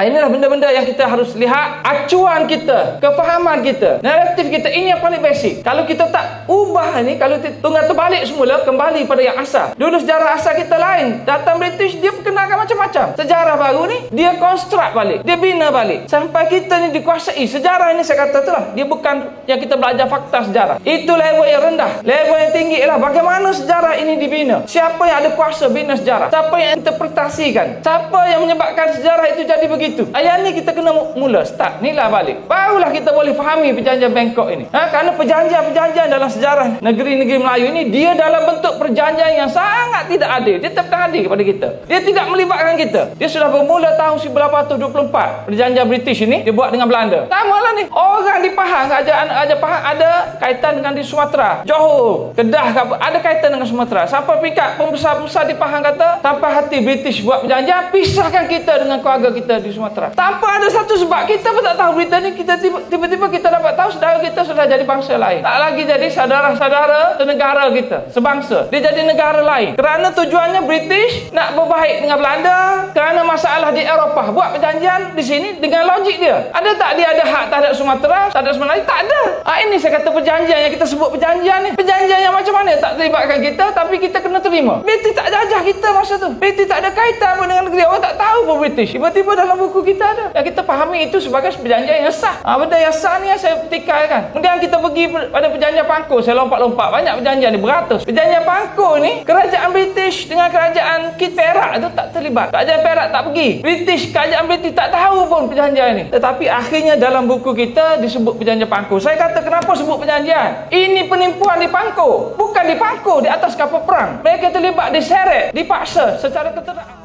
Inilah benda-benda yang kita harus lihat, acuan kita, kefahaman kita, naratif kita. Ini yang paling basic. Kalau kita tak ubah ni, kalau tunggal terbalik semula, kembali pada yang asal. Dulu sejarah asal kita lain. Datang British, dia perkenalkan macam-macam. Sejarah baru ni, dia construct balik, dia bina balik. Sampai kita ni dikuasai. Sejarah ni saya kata tu lah, dia bukan yang kita belajar fakta sejarah. Itu level yang rendah. Level yang tinggi ialah bagaimana sejarah ini dibina. Siapa yang ada kuasa bina sejarah? Siapa yang interpretasikan? Siapa yang menyebabkan sejarah itu jadi begitu? Ayat ni kita kena mula start. Inilah balik. Barulah kita boleh fahami perjanjian Bangkok ini. Kerana perjanjian-perjanjian dalam sejarah negeri-negeri Melayu ini, dia dalam bentuk perjanjian yang sangat tidak adil. Dia tak adil kepada kita. Dia tidak melibatkan kita. Dia sudah bermula tahun 1824. Perjanjian British ini dia buat dengan Belanda. Samalah ni. Orang di Pahang, Raja Pahang ada kaitan dengan di Sumatera, Johor, Kedah, ada kaitan dengan Sumatera. Sampai peringkat pembesar-pembesar di Pahang kata, sampai hati British buat perjanjian, pisahkan kita dengan keluarga kita di Sumatera. Tanpa ada satu sebab. Kita pun tak tahu berita ni. Kita tiba-tiba kita dapat tahu saudara kita sudah jadi bangsa lain. Tak lagi jadi saudara-saudara senegara kita, sebangsa. Dia jadi negara lain. Kerana tujuannya British nak berbaik dengan Belanda. Kerana masalah di Eropah. Buat perjanjian di sini dengan logik dia. Ada tak dia ada hak terhadap Sumatera, terhadap Melayu? Tak ada. Ini saya kata perjanjian yang kita sebut perjanjian ni. Perjanjian yang macam mana? Tak terlibatkan kita, tapi kita kena terima. British tak jajah kita masa tu. British tak ada kaitan pun dengan negeri. Orang tak tahu pun British. Tiba-tiba dalam buku kita ada. Yang kita fahami itu sebagai perjanjian yang sah. Benda yang sah ni yang saya petikaikan. Kemudian kita pergi pada perjanjian Pangkor. Saya lompat-lompat. Banyak perjanjian ni, beratus. Perjanjian Pangkor ni, kerajaan British dengan kerajaan Perak itu tak terlibat. Kerajaan Perak tak pergi. Kerajaan British tak tahu pun perjanjian ni. Tetapi akhirnya dalam buku kita disebut perjanjian Pangkor. Saya kata kenapa sebut perjanjian? Ini penipuan di Pangkor. Bukan di Pangkor, di atas kapal perang. Mereka terlibat, diseret, dipaksa secara keteraan.